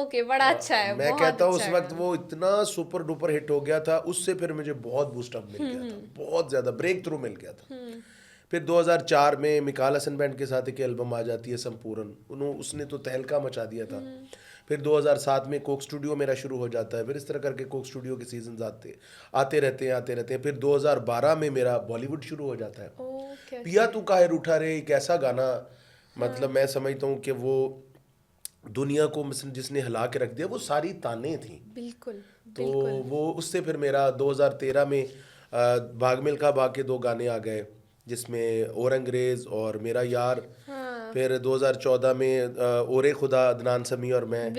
Okay بڑا اچھا ہے. میں کہتا ہوں اس وقت وہ اتنا سپر ڈوپر ہٹ ہو گیا تھا, اس سے پھر مجھے بہت بوسٹ اپ مل گیا تھا, بہت زیادہ بریک تھرو مل گیا تھا. پھر 2004 میں میکال حسن بینڈ کے ساتھ ایک البم آ جاتی ہے سمپورن, اس نے تو تہلکہ مچا دیا تھا. پھر 2007 میں کوک اسٹوڈیو میرا شروع ہو جاتا ہے. پھر اس طرح کر کے کوک اسٹوڈیو کے سیزنز آتے رہتے ہیں. پھر 2012 میں میرا بالی ووڈ شروع ہو جاتا ہے. پیا تو کاہے روٹھا رے, ایک ایسا گانا, مطلب میں سمجھتا ہوں کہ وہ دنیا کو جس نے ہلا کے رکھ دیا, وہ ساری تانے تھیں. بالکل. تو وہ اس سے پھر میرا 2013 میں بھاگ ملکا بھاگ کے 2 گانے آ گئے, جس میں اور انگریز اور میرا یار. پھر 2014 میں اورے خدا, عدنان سمیع اور میں,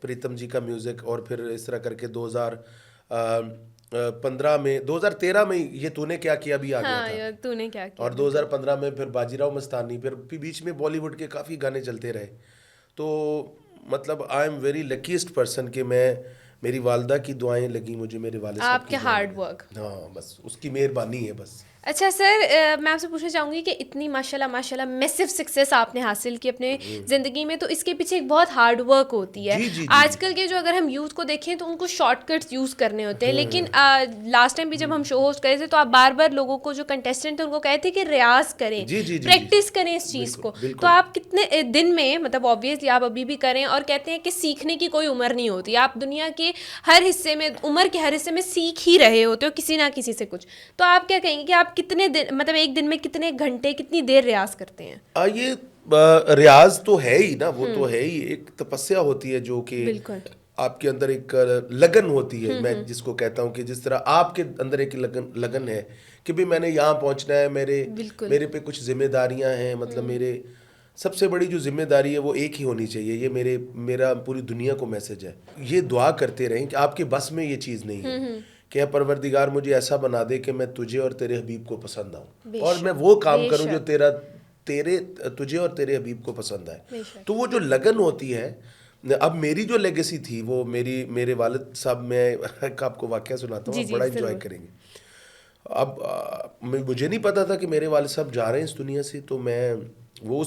پریتم جی کا میوزک. اور پھر اس طرح کر کے 2013 میں یہ تو نے کیا کیا بھی آ گیا تھا, اور 2015 میں پھر باجی راؤ مستانی. پھر بیچ میں بالی ووڈ کے کافی گانے چلتے رہے. تو مطلب آئی ایم ویری لکیسٹ پرسن کہ میری والدہ کی دعائیں لگی مجھے, میرے والد صاحب آپ کے ہارڈ ورک. ہاں بس اس کی مہربانی ہے بس. اچھا سر, میں آپ سے پوچھنا چاہوں گی کہ اتنی ماشاءاللہ میسو سکسیس آپ نے حاصل کی اپنے زندگی میں, تو اس کے پیچھے ایک بہت ہارڈ ورک ہوتی ہے. آج کل کے جو اگر ہم یوتھ کو دیکھیں تو ان کو شارٹ کٹس یوز کرنے ہوتے ہیں, لیکن لاسٹ ٹائم بھی جب ہم شو ہوسٹ کرے تھے تو آپ بار بار لوگوں کو, جو کنٹیسٹنٹ تھے ان کو کہے تھے کہ ریاض کریں, پریکٹس کریں اس چیز کو. تو آپ کتنے دن میں, مطلب آبویسلی آپ ابھی بھی کریں, اور کہتے ہیں کہ سیکھنے کی کوئی عمر نہیں ہوتی, آپ دنیا کے ہر حصے میں, عمر کے ہر حصے میں سیکھ ہی رہے ہوتے ہو کسی نہ کسی سے کچھ. تو آپ کیا کہیں گے کہ آپ کتنے دن, مطلب ایک دن میں کتنے گھنٹے, کتنی دیر ریاض کرتے ہیں؟ یہ ریاض تو ہے ہی نا, وہ تو ہے ہی, ایک تپسیا ہوتی ہے جو کہ آپ کے اندر ایک لگن ہوتی ہے. میں جس کو کہتا ہوں کہ جس طرح آپ کے اندر ایک لگن ہے کہ بھی میں نے یہاں پہنچنا ہے, میرے پہ کچھ ذمہ داریاں ہیں. مطلب میرے سب سے بڑی جو ذمہ داری ہے وہ ایک ہی ہونی چاہیے, یہ میرا پوری دنیا کو میسج ہے. یہ دعا کرتے رہیں کہ آپ کے بس میں یہ چیز نہیں ہے کہ پروردگار مجھے ایسا بنا دے کہ میں تجھے اور تیرے حبیب کو پسند آؤں, اور میں وہ کام کروں جو تجھے اور تیرے حبیب کو پسند آئے. تو وہ جو لگن ہوتی ہے. اب میری جو لیگیسی تھی وہ میرے والد صاحب, میں آپ کو واقعہ سناتا ہوں, آپ بڑا انجوائے کریں گے. اب مجھے نہیں پتا تھا کہ میرے والد صاحب جا رہے ہیں اس دنیا سے. تو میں وہ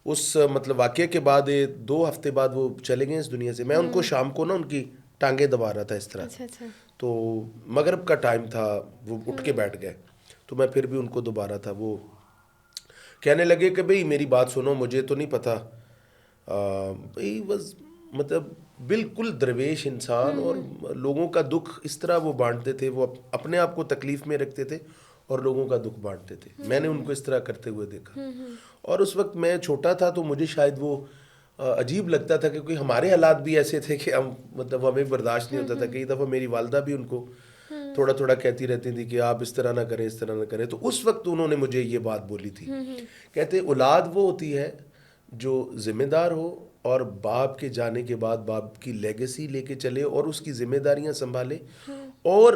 اس مطلب واقعے کے بعد 2 ہفتے بعد وہ چلے گئے اس دنیا سے. میں ان کو شام کو نا ان کی ٹانگیں دبا رہا تھا اس طرح. تو مغرب کا ٹائم تھا, وہ اٹھ کے بیٹھ گئے. تو میں پھر بھی ان کو دبا رہا تھا. وہ کہنے لگے کہ بھئی میری بات سنو, مجھے تو نہیں پتا. بھئی بس مطلب بالکل درویش انسان, اور لوگوں کا دکھ اس طرح وہ بانٹتے تھے. وہ اپنے آپ کو تکلیف میں رکھتے تھے اور لوگوں کا دکھ بانٹتے تھے. میں نے ان کو اس طرح کرتے ہوئے دیکھا, اور اس وقت میں چھوٹا تھا تو مجھے شاید وہ عجیب لگتا تھا, کیونکہ ہمارے حالات بھی ایسے تھے کہ ہمیں برداشت نہیں ہوتا تھا. کئی دفعہ میری والدہ بھی ان کو تھوڑا تھوڑا کہتی رہتی تھی کہ آپ اس طرح نہ کریں, اس طرح نہ کریں. تو اس وقت انہوں نے مجھے یہ بات بولی تھی, کہتے اولاد وہ ہوتی ہے جو ذمہ دار ہو اور باپ کے جانے کے بعد باپ کی لیگیسی لے کے چلے اور اس کی ذمہ داریاں سنبھالے اور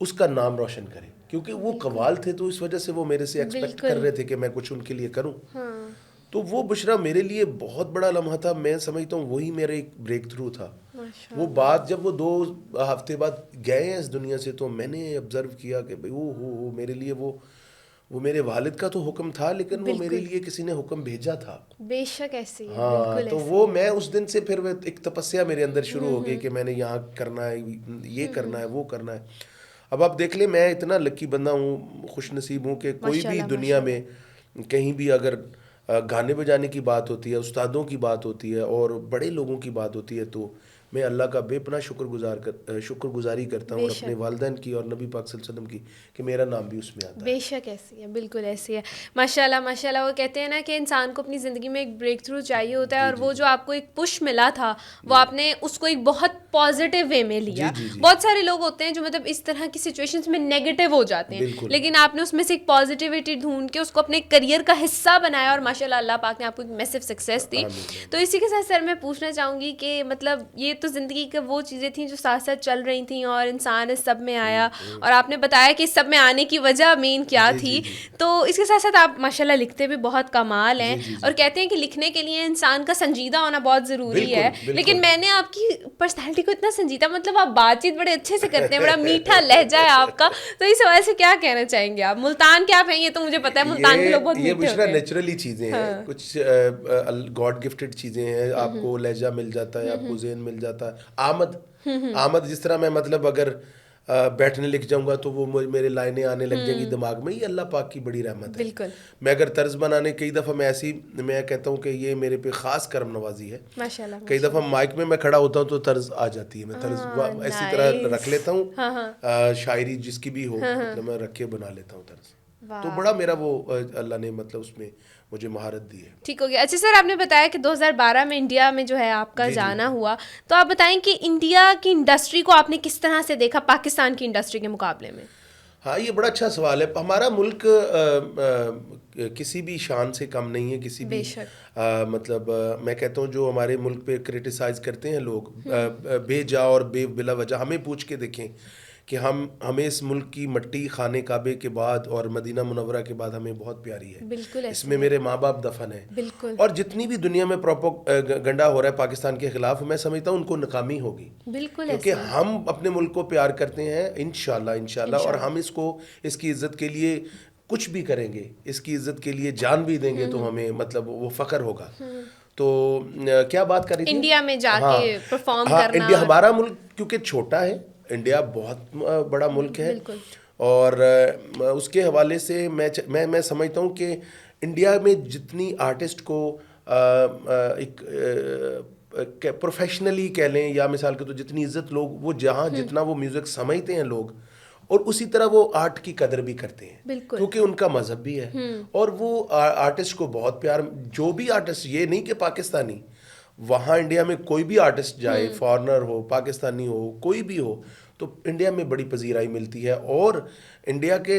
اس کا نام روشن کرے. کیونکہ وہ قوال تھے تو اس وجہ سے وہ میرے سے ایکسپیکٹ کر رہے تھے کہ میں کچھ ان کے لیے کروں. تو وہ بشرا میرے لیے بہت بڑا لمحہ تھا. میں سمجھتا ہوں وہی میرا ایک بریک تھرو تھا. وہ بات جب وہ 2 ہفتے بعد گئے ہیں اس دنیا سے, تو میں نے آبزرو کیا کہ بھئی او میرے لیے وہ میرے والد کا تو حکم تھا, لیکن وہ میرے لیے کسی نے حکم بھیجا تھا. بے شک ایسی ہے. ہاں, تو وہ میں اس دن سے پھر ایک تپسیا میرے اندر شروع ہو گئی کہ میں نے یہاں کرنا ہے, یہ کرنا ہے, وہ کرنا ہے. اب آپ دیکھ لیں, میں اتنا لکی بندہ ہوں, خوش نصیب ہوں کہ کوئی بھی دنیا میں کہیں بھی اگر گانے بجانے کی بات ہوتی ہے, استادوں کی بات ہوتی ہے اور بڑے لوگوں کی بات ہوتی ہے, تو میں اللہ کا بے پناہ شکر گزاری کرتا ہوں, اور اپنے والدین کی اور نبی پاک صلی اللہ علیہ وسلم کی کہ میرا نام بھی اس میں آتا ہے. بے شک ایسی ہے, بالکل ایسی ہے. ماشاءاللہ ماشاءاللہ. وہ کہتے ہیں نا کہ انسان کو اپنی زندگی میں ایک بریک تھرو چاہیے ہوتا ہے, اور وہ جو آپ کو ایک پش ملا تھا وہ آپ نے اس کو ایک بہت پازیٹیو وے میں لیا. بہت سارے لوگ ہوتے ہیں جو مطلب اس طرح کی سچویشنز میں نیگیٹو ہو جاتے ہیں, لیکن آپ نے اس میں سے ایک پازیٹیوٹی ڈھونڈ کے اس کو اپنے کریئر کا حصہ بنایا, اور ماشاءاللہ اللہ پاک نے آپ کو ایک میسو سکسیس دی. تو اسی کے ساتھ سر میں پوچھنا چاہوں گی کہ مطلب یہ تو زندگی کے وہ چیزیں تھیں جو ساتھ ساتھ چل رہی تھیں اور انسان اس سب میں آیا, اور آپ نے بتایا کہ اس سب میں آنے کی وجہ مین کیا تھی. تو اس کے ساتھ ساتھ آپ ماشاء اللہ لکھتے بھی بہت کمال ہیں, اور کہتے ہیں کہ لکھنے کے لیے انسان کا سنجیدہ ہونا بہت ضروری ہے. لیکن میں نے آپ کی پرسنالٹی کو اتنا سنجیدہ, مطلب آپ بات چیت بڑے اچھے سے کرتے ہیں, بڑا میٹھا لہجہ ہے آپ کا, تو اس حوالے سے کیا کہنا چاہیں گے آپ؟ ملتان کے آپ ہیں, یہ تو مجھے پتا ہے ملتان کے لوگ بہت میٹھے ہوتے ہیں. نیچرلی چیزیں ہیں, کچھ گاڈ گفٹڈ چیزیں ہیں. آپ کو لہجہ مل جاتا ہے, آپ کو ذہن مل جاتا ہے. آمد جس طرح میں مطلب اگر بیٹھنے لکھ جاؤں گا تو وہ میرے لائنیں آنے لگ جائیں گی دماغ میں, یہ اللہ پاک کی بڑی رحمت ہے. بالکل. میں اگر طرز بنانے کئی دفعہ میں کہتا ہوں کہ یہ میرے پہ خاص کرم نوازی ہے. ماشاءاللہ. کئی دفعہ مائک میں کھڑا ہوتا ہوں تو طرز آ جاتی ہے, میں طرز ایسی طرح رکھ لیتا ہوں, شاعری جس کی بھی ہو مطلب میں رکھ کے بنا لیتا ہوں طرز. تو بڑا میرا وہ اللہ نے مطلب اس میں مجھے مہارت دی ہے. ٹھیک ہو گیا. اچھا سر, آپ نے بتایا کہ 2012 میں انڈیا میں جو ہے آپ کا جانا ہوا, تو آپ بتائیں کہ انڈیا کی انڈسٹری کو آپ نے کس طرح سے دیکھا پاکستان کی انڈسٹری کے مقابلے میں؟ ہاں, یہ بڑا اچھا سوال ہے. ہمارا ملک کسی بھی شان سے کم نہیں ہے, کسی بھی مطلب میں کہتا ہوں جو ہمارے ملک پہ کرٹیسائز کرتے ہیں لوگ بے جا اور بلا وجہ, ہمیں پوچھ کے دیکھیں کہ ہمیں اس ملک کی مٹی خانے کعبے کے بعد اور مدینہ منورہ کے بعد ہمیں بہت پیاری ہے. بالکل. اس میں میرے ماں باپ دفن ہیں. بالکل. اور جتنی بھی دنیا میں گنڈا ہو رہا ہے پاکستان کے خلاف, میں سمجھتا ہوں ان کو ناکامی ہوگی. بالکل. کیونکہ ہم اپنے ملک کو پیار کرتے ہیں انشاءاللہ, اور ہم اس کی عزت کے لیے کچھ بھی کریں گے, اس کی عزت کے لیے جان بھی دیں گے, تو ہمیں مطلب وہ فخر ہوگا. تو کیا بات کر رہی تھی؟ انڈیا میں جا کے پرفارم کرنا. انڈیا ہمارا ملک کیونکہ چھوٹا ہے, انڈیا بہت بڑا ملک ہے, اور اس کے حوالے سے میں سمجھتا ہوں کہ انڈیا میں جتنی آرٹسٹ کو ایک پروفیشنلی کہہ لیں یا مثال کے تو جتنی عزت لوگ وہ جتنا وہ میوزک سمجھتے ہیں لوگ, اور اسی طرح وہ آرٹ کی قدر بھی کرتے ہیں, کیونکہ ان کا مذہب بھی ہے, اور وہ آرٹسٹ کو بہت پیار. جو بھی آرٹسٹ, یہ نہیں کہ پاکستانی, وہاں انڈیا میں کوئی بھی آرٹسٹ جائے, فارنر ہو, پاکستانی ہو, کوئی بھی ہو, تو انڈیا میں بڑی پذیرائی ملتی ہے. اور انڈیا کے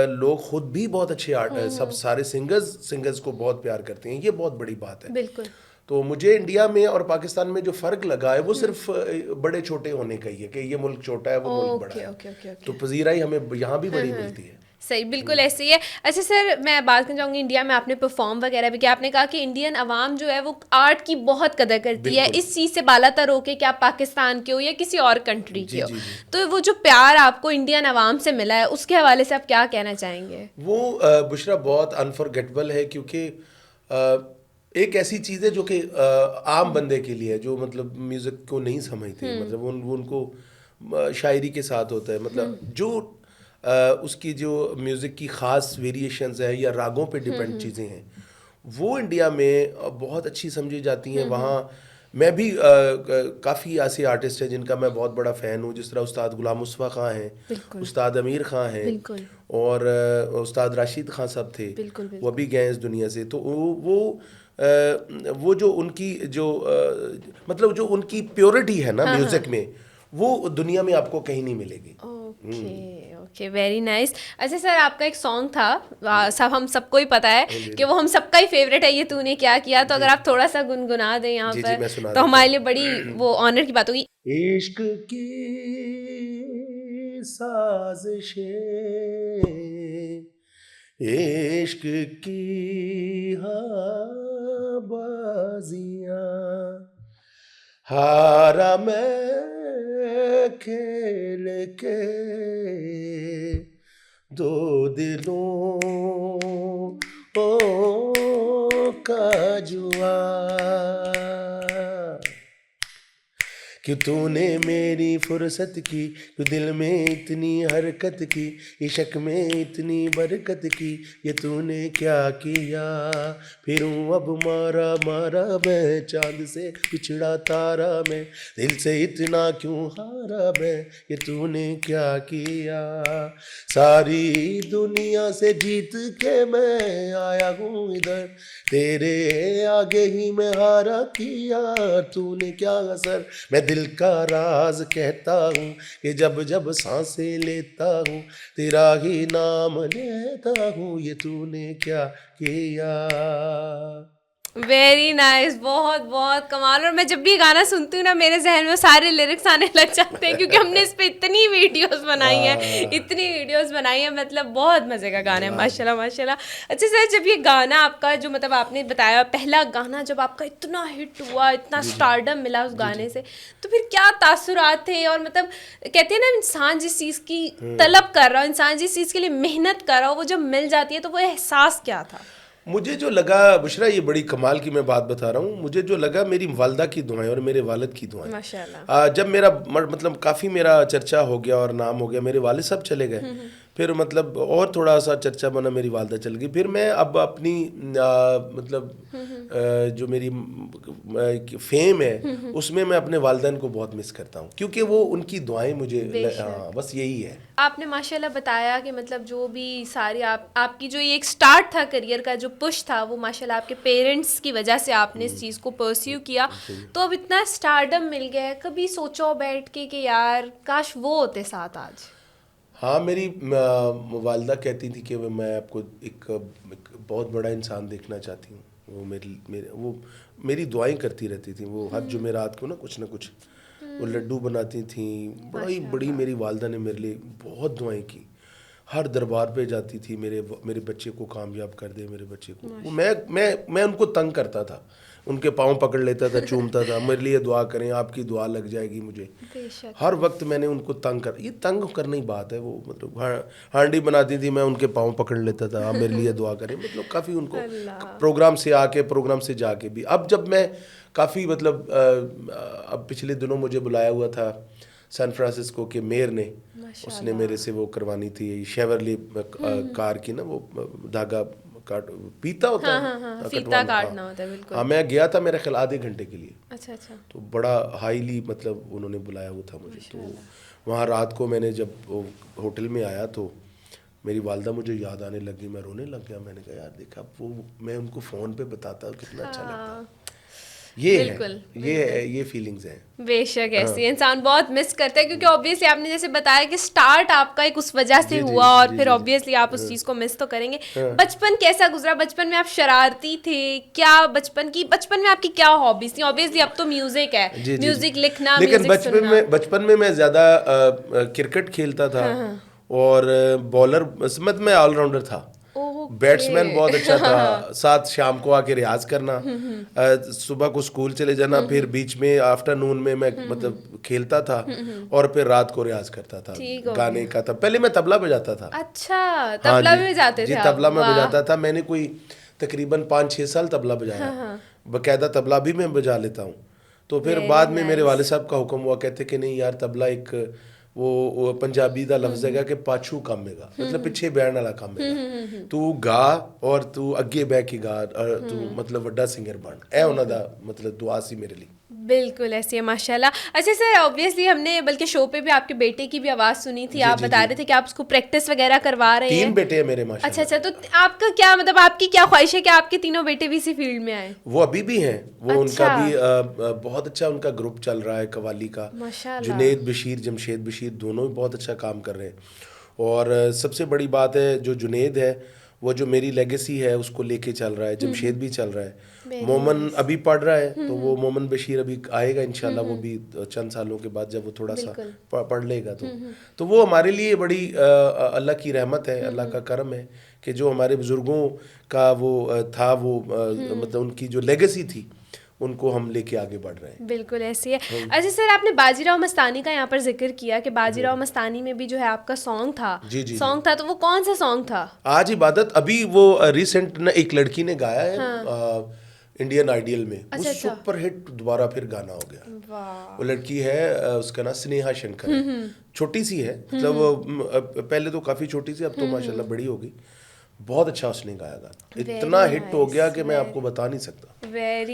لوگ خود بھی بہت اچھے سب سارے سنگرز کو بہت پیار کرتے ہیں. یہ بہت بڑی بات ہے. بالکل. تو مجھے انڈیا میں اور پاکستان میں جو فرق لگا ہے وہ صرف بڑے چھوٹے ہونے کا ہی ہے, کہ یہ ملک چھوٹا ہے, وہ ملک بڑا ہے. تو پذیرائی ہمیں یہاں بھی بڑی ملتی ہے. صحیح, بالکل ایسے ہی ہے. اچھا سر, میں بات کرنا چاہوں گی, انڈیا میں آپ نے پرفارم وغیرہ بھی کیا, آپ نے کہا کہ انڈین عوام جو ہے وہ آرٹ کی بہت قدر کرتی ہے, اس چیز سے بالا تر ہو کے کہ آپ پاکستان کے ہو یا کسی اور کنٹری کے ہو. تو وہ جو پیار آپ کو انڈین عوام سے ملا ہے, اس کے حوالے سے آپ کیا کہنا چاہیں گے؟ وہ بشرا بہت انفارگیٹبل ہے, کیونکہ ایک ایسی چیز ہے جو کہ عام بندے کے لیے, جو مطلب میوزک کو نہیں سمجھتے, مطلب وہ ان کو شاعری کے ساتھ ہوتا ہے, مطلب جو اس کی جو میوزک کی خاص ویریشنز ہیں یا راگوں پہ ڈیپینڈ چیزیں ہیں, وہ انڈیا میں بہت اچھی سمجھی جاتی ہیں. وہاں میں بھی کافی ایسے آرٹسٹ ہیں جن کا میں بہت بڑا فین ہوں, جس طرح استاد غلام مصطفیٰ خان ہیں, استاد امیر خان ہیں, اور استاد راشد خان صاحب تھے, وہ بھی گئے اس دنیا سے. تو وہ جو ان کی جو مطلب جو ان کی پیورٹی ہے نا میوزک میں, وہ دنیا میں آپ کو کہیں نہیں ملے گی. Okay, very nice. اچھا سر, آپ کا ایک سانگ تھا, ہم سب کو ہی پتا ہے کہ وہ ہم سب کا ہی فیوریٹ ہے, یہ تو نے کیا کیا, تو اگر آپ تھوڑا سا گنگنا دیں یہاں پر تو ہمارے لیے بڑی وہ آنر کی بات ہوگی. عشق کی سازشیں, عشق کی بازیاں, ہارا میں کھیل کے دو دلوں کا جوا, کہ تو نے میری فرصت کی, تو دل میں اتنی حرکت کی, عشق میں اتنی برکت کی, یہ تو نے کیا کیا. پھروں اب مارا مارا میں, چاند سے پچھڑا تارا میں, دل سے اتنا کیوں ہارا میں, یہ تو نے کیا کیا. ساری دنیا سے جیت کے میں آیا ہوں ادھر, تیرے آگے ہی میں ہارا کیا. تو نے کیا اثر, میں دل کا راز کہتا ہوں کہ جب جب سانسیں لیتا ہوں تیرا ہی نام لیتا ہوں, یہ تو نے کیا کیا. ویری نائس, بہت بہت کمال. اور میں جب بھی گانا سنتی ہوں نا میرے ذہن میں سارے لیرکس آنے لگ جاتے ہیں, کیونکہ ہم نے اس پہ اتنی ویڈیوز بنائی ہیں, مطلب بہت مزے کا گانا ہے ماشاء اللہ ماشاء اللہ. اچھا سر, جب یہ گانا آپ کا جو مطلب آپ نے بتایا پہلا گانا جب آپ کا اتنا ہٹ ہوا, اتنا اسٹارڈم ملا اس گانے سے, تو پھر کیا تاثرات تھے؟ اور مطلب کہتے ہیں نا انسان جس چیز کی طلب کر رہا ہو, انسان جس چیز کے لیے محنت کر رہا ہو, وہ جب مل جاتی ہے تو وہ احساس کیا تھا؟ مجھے جو لگا بشرا, یہ بڑی کمال کی میں بات بتا رہا ہوں, مجھے جو لگا میری والدہ کی دعائیں اور میرے والد کی دعائیں. ماشاءاللہ. جب میرا مطلب کافی میرا چرچا ہو گیا اور نام ہو گیا, میرے والد صاحب چلے گئے, پھر مطلب اور تھوڑا سا چرچا بنا, میری والدہ چل گئی, پھر میں اب اپنی مطلب جو میری فیم ہے اس میں اپنے والدین کو بہت مس کرتا ہوں, کیونکہ وہ ان کی دعائیں مجھے, بس یہی ہے. آپ نے ماشاءاللہ بتایا کہ مطلب جو بھی ساری آپ کی جو یہ ایک سٹارٹ تھا کریئر کا, جو پش تھا, وہ ماشاءاللہ آپ کے پیرنٹس کی وجہ سے آپ نے اس چیز کو پرسیو کیا, تو اب اتنا اسٹارڈم مل گیا ہے. کبھی سوچو بیٹھ کے کہ یار کاش وہ ہوتے ساتھ آج؟ ہاں, میری والدہ کہتی تھی کہ میں آپ کو ایک بہت بڑا انسان دیکھنا چاہتی ہوں. وہ میری دعائیں کرتی رہتی تھیں. وہ ہر جمعرات کو نا کچھ وہ لڈو بناتی تھیں. بڑی میری والدہ نے میرے لیے بہت دعائیں کی. ہر دربار پہ جاتی تھی, میرے بچے کو کامیاب کر دے, میرے بچے کو. میں ان کو تنگ کرتا تھا, ان کے پاؤں پکڑ لیتا تھا, چومتا تھا, میرے لیے دعا کریں, آپ کی دعا لگ جائے گی مجھے. ہر وقت میں نے ان کو یہ تنگ کرنے کی بات ہے. وہ مطلب ہانڈی بناتی تھی, میں ان کے پاؤں پکڑ لیتا تھا, آپ میرے لیے دعا کریں. مطلب کافی ان کو پروگرام سے جا کے بھی. اب جب میں کافی مطلب اب پچھلے دنوں مجھے بلایا ہوا تھا سان فرانسسکو کے میئر نے, اس نے میرے سے وہ کروانی تھی شیورلی کار کی نا, وہ دھاگا پیتا ہوتا ہے, فیتا کاٹنا ہوتا ہے. بالکل. ہاں, میں گیا تھا میرے خیال آدھے گھنٹے کے لیے. اچھا اچھا. تو بڑا ہائیلی مطلب انہوں نے بلایا ہوا تھا مجھے. تو وہاں رات کو میں نے جب ہوٹل میں آیا تو میری والدہ مجھے یاد آنے لگی, میں رونے لگ گیا. میں نے کہا یار دیکھا, وہ میں ان کو فون پہ بتاتا ہوں کتنا اچھا لگتا. یہ فیلنگز ہیں. بے شک ایسی انسان بہت مس کرتا ہے, کیونکہ آبویسلی آپ نے جیسے بتایا کہ سٹارٹ آپ کا ایک اس وجہ سے ہوا, اور پھر آبویسلی آپ اس چیز کو مس تو کریں گے. بچپن کیسا گزرا؟ بچپن میں آپ شرارتی تھے کیا؟ بچپن میں آپ کی کیا ہابیز تھیں؟ آبویسلی اب تو میوزک ہے, میوزک لکھنا, لیکن بچپن میں میں زیادہ کرکٹ کھیلتا تھا, اور بالر میں آل راؤنڈر تھا. بیٹسمین بہت اچھا تھا. ساتھ شام کو آ کے ریاض کرنا, صبح کو اسکول چلے جانا, پھر بیچ میں آفٹرنون میں مطلب کھیلتا تھا, اور پھر رات کو ریاض کرتا تھا گانے کا. تھا پہلے میں طبلہ بجاتا تھا. اچھا, طبلہ بھی بجاتے تھے؟ جی, طبلہ میں بجاتا تھا. میں نے کوئی تقریباً 5-6 سال طبلہ بجایا. باقاعدہ طبلہ بھی میں بجا لیتا ہوں. تو پھر بعد میں میرے والد صاحب کا حکم ہوا, کہتے کہ نہیں یار, طبلہ ایک وہ پنجابی دا لفظ ہے کہ پاچھو کم ہے گا, مطلب پیچھے بہن والا کم ہے گا. تو گا اور تو اگے بہ کے گا, اور تو مطلب وڈا سنگر بن. اے انہاں دا مطلب دعا سی میرے لیے. بالکل ایسی ہے ماشاء اللہ. اچھا سر, آبویسلی ہم نے بلکہ شو پہ بھی آپ کے بیٹے کی بھی آواز سنی تھی. آپ بتا رہے تھے کہ آپ اس کو پریکٹس وغیرہ کروا رہے ہیں. 3 بیٹے ہیں میرے ماشاء اللہ. اچھا, تو آپ کا کیا مطلب, آپ کی کیا خواہش ہے کہ آپ کے تینوں بیٹے بھی اسی فیلڈ میں آئیں؟ وہ ابھی بھی ہیں. وہ ان کا بھی بہت اچھا ان کا گروپ چل رہا ہے قوالی کا. جنید بشیر, جمشید بشیر, دونوں بھی بہت اچھا کام کر رہے ہیں. اور سب سے بڑی بات ہے جو جنید ہے, وہ جو میری لیگیسی ہے اس کو لے کے چل رہا ہے. جمشید بھی چل رہا ہے. مومن ابھی پڑھ رہا ہے, تو وہ مومن بشیر ابھی آئے گا انشاءاللہ. وہ بھی چند سالوں کے بعد جب وہ تھوڑا سا پڑھ لے گا تو وہ ہمارے لیے بڑی اللہ کی رحمت ہے, اللہ کا کرم ہے کہ جو ہمارے بزرگوں کا وہ تھا, وہ مطلب ان کی جو لیگیسی تھی, ان کو ہم لے کے آگے بڑھ رہے ہیں. بالکل ایسی ہے. اچھا سر, آپ نے باجی راؤ مستانی کا یہاں پر ذکر کیا کہ باجی راؤ مستانی میں بھی جو ہے آپ کا سانگ تھا. سانگ تھا, تو وہ کون سا سانگ تھا؟ آج عبادت. ابھی وہ ریسنٹ ایک لڑکی نے گایا ہے انڈین آئیڈیل میں, وہ سپر ہٹ دوبارہ پھر گانا ہو گیا. وہ لڑکی ہے, اس کا نام سنیہا شنکر, چھوٹی سی ہے, مطلب پہلے تو کافی چھوٹی سی, اب تو ماشاءاللہ بڑی ہو گئی. بہت اچھا اس نے گایا گانا, اتنا ہٹ ہو گیا کہ میں آپ کو بتا نہیں سکتا.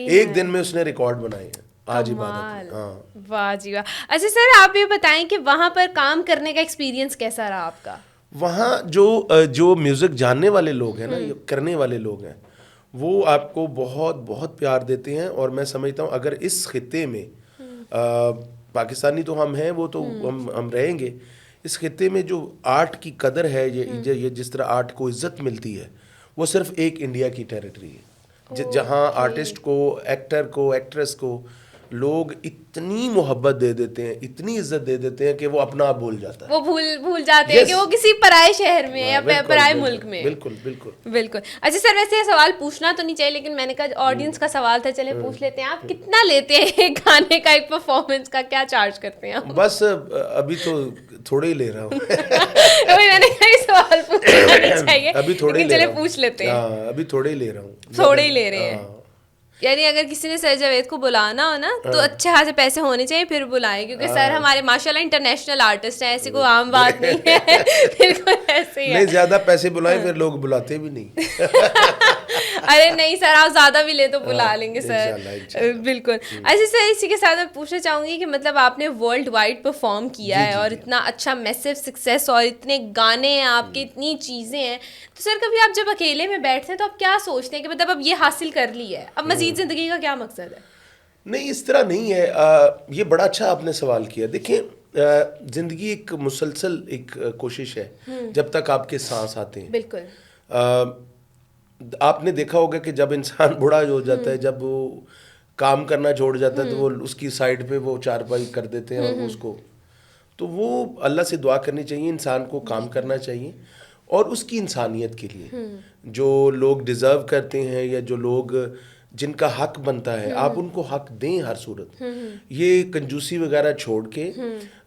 ایک دن میں اس نے ریکارڈ بنائے ہیں آج عبادت. ہاں, واہ جی واہ. اچھا سر, آپ یہ بتائیں کہ وہاں پر کام کرنے کا ایکسپیرینس کیسا رہا آپ کا؟ وہاں جو میوزک جاننے والے لوگ ہیں نا, کرنے والے لوگ ہیں, وہ آپ کو بہت بہت پیار دیتے ہیں. اور میں سمجھتا ہوں اگر اس خطے میں پاکستانی تو ہم ہیں, وہ تو ہم رہیں گے, اس خطے میں جو آرٹ کی قدر ہے, یہ جس طرح آرٹ کو عزت ملتی ہے, وہ صرف ایک انڈیا کی ٹیریٹری ہے. جہاں آرٹسٹ کو, ایکٹر کو, ایکٹریس کو لوگ اتنی محبت دے دیتے ہیں, اتنی عزت دے دیتے ہیں کہ وہ اپنا آپ بھول جاتا ہے, وہ بھول جاتے ہیں کہ وہ کسی پرائے شہر میں یا پرائے ملک میں. بالکل بالکل بالکل. اچھا سر, ویسے یہ سوال پوچھنا تو نہیں چاہیے لیکن میں نے کہا آڈینس کا سوال تھا, چلے پوچھ لیتے ہیں. آپ کتنا لیتے ہیں ایک گانے کا, ایک پرفارمنس کا, کیا چارج کرتے ہیں؟ بس ابھی تو تھوڑے ہی لے رہا ہوں. میں نے کہا یہ سوال پوچھنا نہیں چاہیے ابھی تھوڑے لیکن چلے پوچھ لیتے ہیں. ابھی تھوڑے ہی لے رہا ہوں. تھوڑے ہی لے رہے ہیں. یعنی اگر کسی نے سر جاوید کو بلانا ہو نا تو اچھے خاصے پیسے ہونے چاہیے پھر بلائیں, کیونکہ سر ہمارے ماشاء اللہ انٹرنیشنل آرٹسٹ ہیں, ایسی کوئی عام بات نہیں ہے. بالکل ایسے ہی ہے. نہیں زیادہ پیسے بلائیں پھر لوگ بلاتے بھی نہیں. ارے نہیں سر, آپ زیادہ بھی لے تو بلا لیں گے سر. بالکل. اچھا سر, اسی کے ساتھ میں پوچھنا چاہوں گی کہ مطلب آپ نے ورلڈ وائڈ پرفارم کیا ہے اور اتنا اچھا میسو سکسیس اور اتنے گانے ہیں آپ کے, اتنی چیزیں ہیں, تو سر کبھی آپ جب اکیلے میں بیٹھتے ہیں تو آپ کیا سوچتے ہیں کہ مطلب اب یہ حاصل کر لی ہے, اب مزید زندگی کا کیا مقصد ہے؟ نہیں اس طرح نہیں ہے. یہ بڑا اچھا آپ نے سوال کیا. دیکھیں زندگی ایک مسلسل ایک کوشش ہے جب تک آپ کے سانس آتے ہیں. بالکل. آپ نے دیکھا ہوگا کہ جب انسان بوڑھا ہو جاتا ہے, جب وہ کام کرنا چھوڑ جاتا ہے تو وہ اس کی سائڈ پہ وہ چارپائی کر دیتے ہیں اور اس کو, تو وہ اللہ سے دعا کرنی چاہیے, انسان کو کام کرنا چاہیے اور اس کی انسانیت کے لیے. جو لوگ ڈیزرو کرتے ہیں یا جو لوگ جن کا حق بنتا ہے آپ ان کو حق دیں ہر صورت. یہ کنجوسی وغیرہ چھوڑ کے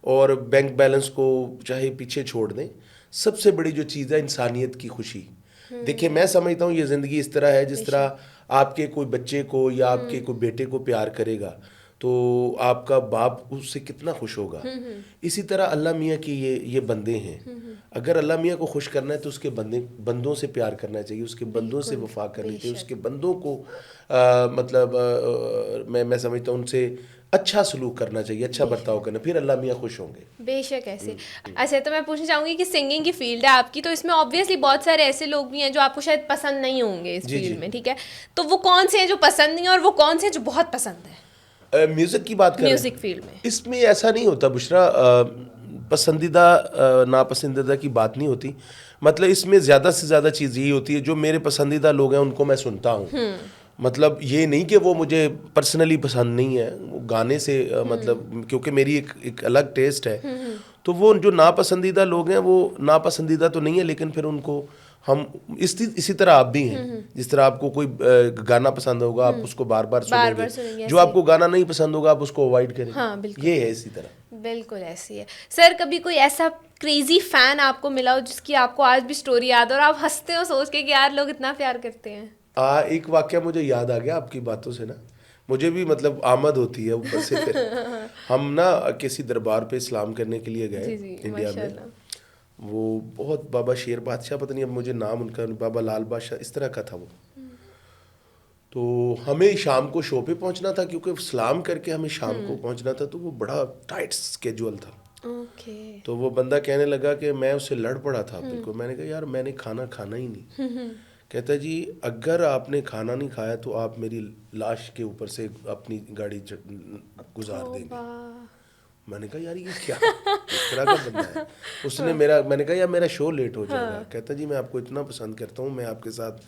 اور بینک بیلنس کو چاہے پیچھے چھوڑ دیں. سب سے بڑی جو چیز ہے انسانیت کی خوشی. دیکھیں میں سمجھتا ہوں یہ زندگی اس طرح ہے جس طرح آپ کے کوئی بچے کو یا آپ کے کوئی بیٹے کو پیار کرے گا تو آپ کا باپ اس سے کتنا خوش ہوگا. اسی طرح اللہ میاں کی یہ بندے ہیں, اگر اللہ میاں کو خوش کرنا ہے تو اس کے بندوں سے پیار کرنا چاہیے, اس کے بندوں سے وفا کرنی چاہیے, اس کے بندوں کو مطلب میں سمجھتا ہوں ان سے اچھا سلوک کرنا چاہیے, اچھا برتاؤ کرنا, پھر اللہ میاں خوش ہوں گے. بے شک ایسے. اچھا تو میں پوچھنا چاہوں گی کہ سنگنگ کی فیلڈ ہے آپ کی, تو اس میں آبویسلی بہت سارے ایسے لوگ بھی ہیں جو آپ کو شاید پسند نہیں ہوں گے اس فیلڈ میں, ٹھیک ہے, تو وہ کون سے ہیں جو پسند نہیں ہیں اور وہ کون سے ہیں جو بہت پسند ہیں؟ میوزک کی بات کریں, میوزک فیلڈ میں اس میں ایسا نہیں ہوتا بشرا, پسندیدہ ناپسندیدہ کی بات نہیں ہوتی. مطلب اس میں زیادہ سے زیادہ چیز یہی ہوتی ہے جو میرے پسندیدہ لوگ ہیں ان کو میں سنتا ہوں. مطلب یہ نہیں کہ وہ مجھے پرسنلی پسند نہیں ہے, وہ گانے سے مطلب کیونکہ میری ایک الگ ٹیسٹ ہے, تو وہ جو ناپسندیدہ لوگ ہیں وہ ناپسندیدہ تو نہیں ہے لیکن پھر ان کو ہم اسی طرح آپ بھی ہیں, جس طرح آپ کو کوئی گانا پسند ہوگا آپ اس کو بار بار سنیں گے, جو آپ کو گانا نہیں پسند ہوگا آپ اس کو اوائڈ کریں. یہ ہے اسی طرح. بالکل ایسی ہے. سر کبھی کوئی ایسا کریزی فین آپ کو ملا ہو جس کی آپ کو آج بھی اسٹوری یاد ہو اور آپ ہنستے ہو سوچ کے کہ یار لوگ اتنا پیار کرتے ہیں؟ ایک واقعہ مجھے یاد آ گیا آپ کی باتوں سے نا, مجھے بھی مطلب آمد ہوتی ہے اوپر سے. پھر ہم نا کسی دربار پہ اسلام کرنے کے لیے گئے انڈیا میں, وہ بہت بابا شیر بادشاہ, پتہ نہیں اب مجھے نام ان کا, بابا لال بادشاہ اس طرح کا تھا وہ. تو ہمیں شام کو شو پہ پہنچنا تھا کیونکہ اسلام کر کے ہمیں شام کو پہنچنا تھا, تو وہ بڑا ٹائٹ اسکیجول تھا. تو وہ بندہ کہنے لگا کہ میں اس سے لڑ پڑا تھا بالکل. میں نے کہا یار میں نے کھانا ہی نہیں. کہتا جی اگر آپ نے کھانا نہیں کھایا تو آپ میری لاش کے اوپر سے اپنی گاڑی گزار دیں گے. میں نے کہا یار یہ کیا اس طرح کا بندہ ہے. اس نے میں نے کہا یار میرا شو لیٹ ہو جائے گا. کہتا جی میں آپ کو اتنا پسند کرتا ہوں, میں آپ کے ساتھ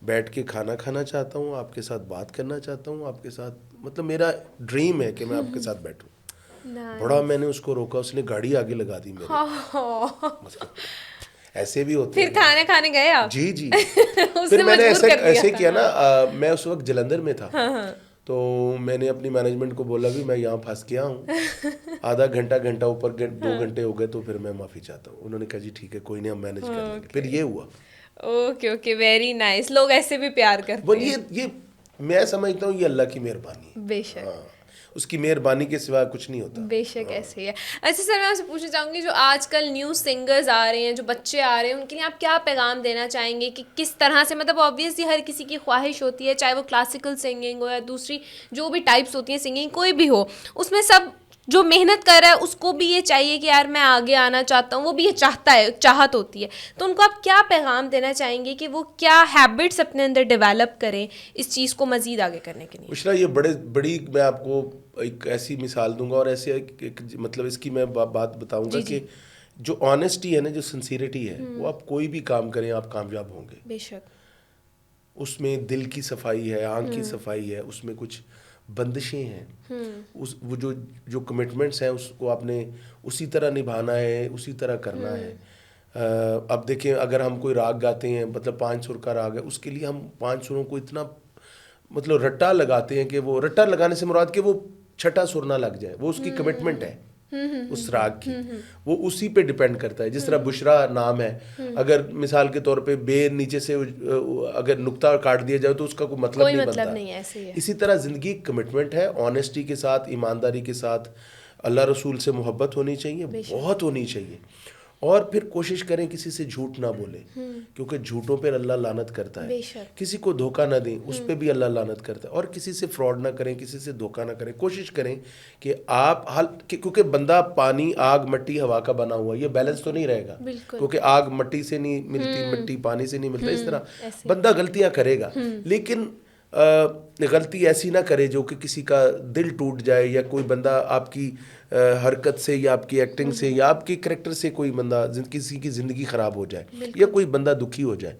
بیٹھ کے کھانا کھانا چاہتا ہوں, آپ کے ساتھ بات کرنا چاہتا ہوں, آپ کے ساتھ مطلب میرا ڈریم ہے کہ میں آپ کے ساتھ بیٹھوں. بڑا میں نے اس کو روکا, اس نے گاڑی آگے لگا دی میرے. ایسے بھی ہوتے ہیں. پھر کھانے کھانے گئے آپ؟ جی. پھر میں نے ایسے کیا نا, میں اس وقت جلندھر میں تھا, تو میں نے اپنی مینجمنٹ کو بولا بھی میں یہاں پھنس گیا ہوں, آدھا گھنٹہ اوپر 2 گھنٹے ہو گئے تو پھر میں معافی چاہتا ہوں. انہوں نے کہا جی ٹھیک ہے کوئی نہیں ہم مینیج کر لیں گے. پھر یہ ہوا. Okay very nice. لوگ ایسے بھی پیار کرتے ہیں. یہ میں سمجھتا ہوں یہ اللہ کی مہربانی ہے. بے شک اس کی مہربانی کے سوا کچھ نہیں ہوتا. بے شک ایسے ہی ہے. اچھا سر میں آپ سے پوچھنا چاہوں گی جو آج کل نیو سنگرز آ رہے ہیں, جو بچے آ رہے ہیں, ان کے لیے آپ کیا پیغام دینا چاہیں گے کہ کس طرح سے, مطلب آبویسلی ہر کسی کی خواہش ہوتی ہے چاہے وہ کلاسیکل سنگنگ ہو یا دوسری جو بھی ٹائپس ہوتی ہیں سنگنگ کوئی بھی ہو, اس میں سب جو محنت کر رہا ہے اس کو بھی یہ چاہیے کہ یار میں آگے آنا چاہتا ہوں, وہ بھی یہ چاہتا ہے, چاہت ہوتی ہے. تو ان کو آپ کیا پیغام دینا چاہیں گے کہ وہ کیا ہیبٹس اپنے اندر ڈیولپ کریں اس چیز کو مزید آگے کرنے کے لیے؟ بشرا یہ بڑی میں آپ کو ایک ایسی مثال دوں گا اور ایسے مطلب اس کی میں بات بتاؤں گا کہ جو آنیسٹی ہے نا, جو سنسیریٹی ہے, وہ آپ کوئی بھی کام کریں آپ کامیاب ہوں گے. بے شک. اس میں دل کی صفائی ہے, آنکھ کی صفائی ہے, اس میں کچھ بندشیں ہیں, وہ جو کمٹمنٹس ہیں اس کو آپ نے اسی طرح نبھانا ہے, اسی طرح کرنا ہے. اب دیکھیں اگر ہم کوئی راگ گاتے ہیں, مطلب 5 سر کا راگ ہے, اس کے لیے ہم 5 سروں کو اتنا مطلب رٹا لگاتے ہیں کہ وہ رٹا لگانے سے مراد کہ وہ چھٹا سر نہ لگ جائے, وہ اس کی کمٹمنٹ ہے اس راگ کی, وہ اسی پہ ڈیپینڈ کرتا ہے. جس طرح بشرا نام ہے, اگر مثال کے طور پہ بے نیچے سے اگر نقطہ کاٹ دیا جائے تو اس کا کوئی مطلب نہیں بنتا. اسی طرح زندگی کمٹمنٹ ہے, آنیسٹی کے ساتھ, ایمانداری کے ساتھ, اللہ رسول سے محبت ہونی چاہیے, بہت ہونی چاہیے, اور پھر کوشش کریں کسی سے جھوٹ نہ بولیں, کیونکہ جھوٹوں پہ اللہ لعنت کرتا ہے. کسی کو دھوکہ نہ دیں, اس پہ بھی اللہ لعنت کرتا ہے. اور کسی سے فراڈ نہ کریں, کسی سے دھوکہ نہ کریں. کوشش کریں کہ آپ کیونکہ بندہ پانی, آگ, مٹی, ہوا کا بنا ہوا, یہ بیلنس تو نہیں رہے گا, کیونکہ آگ مٹی سے نہیں ملتی, مٹی پانی سے نہیں ملتا. اس طرح بندہ غلطیاں کرے گا, لیکن غلطی ایسی نہ کرے جو کہ کسی کا دل ٹوٹ جائے, یا کوئی بندہ آپ کی حرکت سے یا آپ کی ایکٹنگ سے یا آپ کے کریکٹر سے کوئی بندہ کسی کی زندگی خراب ہو جائے, یا کوئی بندہ دکھی ہو جائے.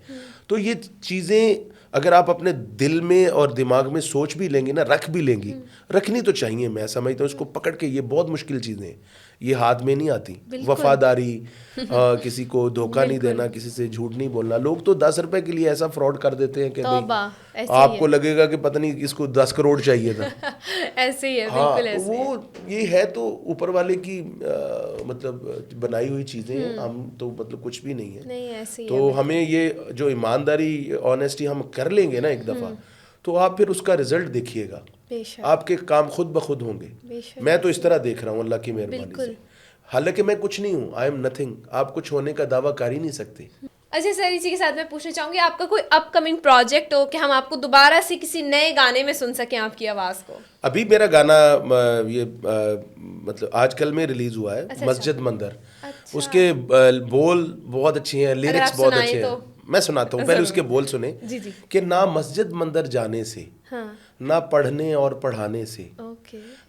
تو یہ چیزیں اگر آپ اپنے دل میں اور دماغ میں سوچ بھی لیں گے نا, رکھ بھی لیں گی, رکھنی تو چاہیے. میں سمجھتا ہوں اس کو پکڑ کے, یہ بہت مشکل چیزیں ہیں, یہ ہاتھ میں نہیں آتی. وفاداری, کسی کو دھوکہ نہیں دینا, کسی سے جھوٹ نہیں بولنا. لوگ تو 10 روپے کے لیے ایسا فراڈ کر دیتے ہیں کہ آپ کو لگے گا کہ پتہ نہیں اس کو 10 کروڑ چاہیے تھا. ایسے ہی ہے, بالکل ایسے. وہ یہ ہے تو اوپر والے کی مطلب بنائی ہوئی چیزیں ہیں, ہم تو مطلب کچھ بھی نہیں ہے. تو ہمیں یہ جو ایمانداری, آنیسٹی ہم کر لیں گے نا ایک دفعہ, تو آپ پھر اس کا رزلٹ دیکھیے گا, آپ کے کام خود بخود ہوں گے. میں تو اس طرح دیکھ رہا ہوں اللہ کی مہربانی سے. حالانکہ میں کچھ نہیں ہوں, آئی ایم نتھنگ. آپ کچھ ہونے کا دعویٰ کر ہی نہیں سکتے. اچھا سر, اسی کے ساتھ میں پوچھنا چاہوں گی, آپ کا کوئی اپ کمنگ پروجیکٹ ہو کہ ہم آپ کو دوبارہ سے کسی نئے گانے میں سن سکیں آپ کی آواز کو؟ ابھی میرا گانا یہ مطلب آج کل میں ریلیز ہوا ہے, مسجد مندر. اس کے بول بہت اچھے ہیں, لیرکس بہت اچھے ہیں. میں سناتا ہوں, پہلے اس کے بول سنیں. کہ نہ مسجد مندر جانے سے, نہ پڑھنے اور پڑھانے سے,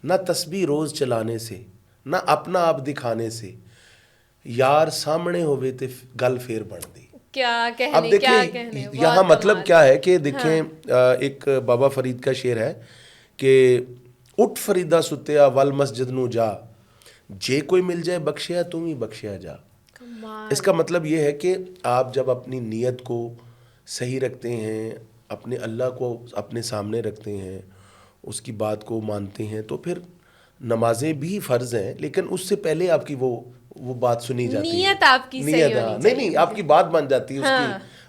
نہ تسبیح روز چلانے سے, نہ اپنا آپ دکھانے سے, یار سامنے ہوئے تے گل پھر بن دی. اب دیکھیں یہاں مطلب کیا ہے کہ دیکھیں ایک بابا فرید کا شعر ہے کہ اٹھ فریدا ستیا ول مسجد نو جا, جے کوئی مل جائے بخشیا تم ہی بخشیا جا. اس کا مطلب یہ ہے کہ آپ جب اپنی نیت کو صحیح رکھتے ہیں, اپنے اللہ کو اپنے سامنے رکھتے ہیں, اس کی بات کو مانتے ہیں, تو پھر نمازیں بھی فرض ہیں, لیکن اس سے پہلے آپ کی وہ بات سنی جاتی ہے, نیت آپ کی صحیح ہونی چاہیے. نہیں آپ کی بات بن جاتی ہے,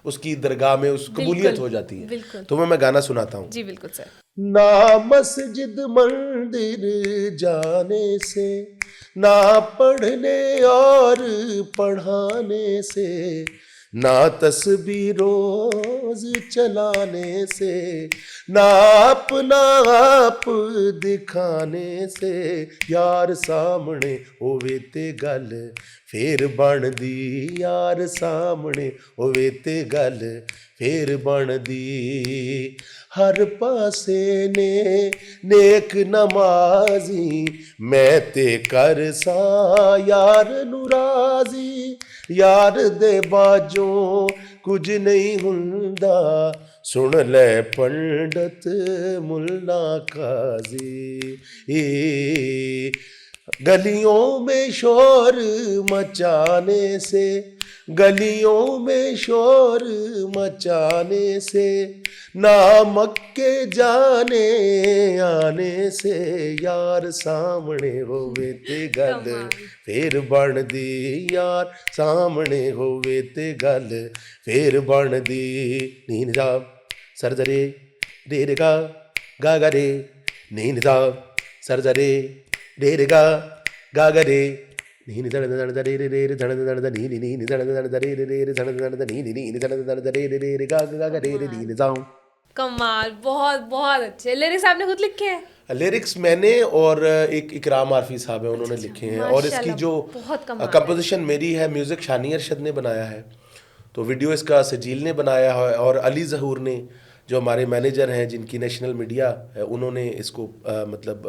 اس کی درگاہ میں اس قبولیت ہو جاتی ہے. تو میں گانا سناتا ہوں. جی بالکل سر. نہ مسجد مندر جانے سے, نہ پڑھنے اور پڑھانے سے, نہ تسبیح روز چلانے سے, نہ اپنا آپ دکھانے سے, یار سامنے ہوئے تے گل پھر بن دی, یار سامنے ہوئے تے گل پھر بن دی. ہر پاسے نے نیک نمازی, میں تے کر سا یار نورازی, یار دے باجوں کچھ نہیں ہندا, سن لے پنڈت ملا قاضی. گلیوں میں شور مچانے سے, گلیوں میں شور مچانے سے, نہ مکے جانے آنے سے, یار سامنے ہوئے تے گل پھر بن دی, یار سامنے ہوئے تے گل پھر بن دی. نیند جا سر درے رے رے گا گا گا رے, نیند جا سر درے رے رے گا گا گا رے, نیند دڑ دڑ دڑ رے رے رے دڑ دڑ دڑ نیند نیند دڑ دڑ دڑ رے رے رے دڑ دڑ دڑ نیند نیند دڑ دڑ دڑ رے رے رے گا گا گا رے رے نیند جاؤں. کمال, بہت بہت اچھے. لیرکس آپ نے خود لکھے ہیں؟ لیرکس میں نے اور ایک اکرام عارفی صاحب ہیں, انہوں نے لکھے ہیں, اور اس کی جو کمپوزیشن میری ہے, میوزک شانی ارشد نے بنایا ہے, تو ویڈیو اس کا سجیل نے بنایا ہے, اور علی ظہور نے جو ہمارے مینیجر ہیں جن کی نیشنل میڈیا ہے, انہوں نے اس کو مطلب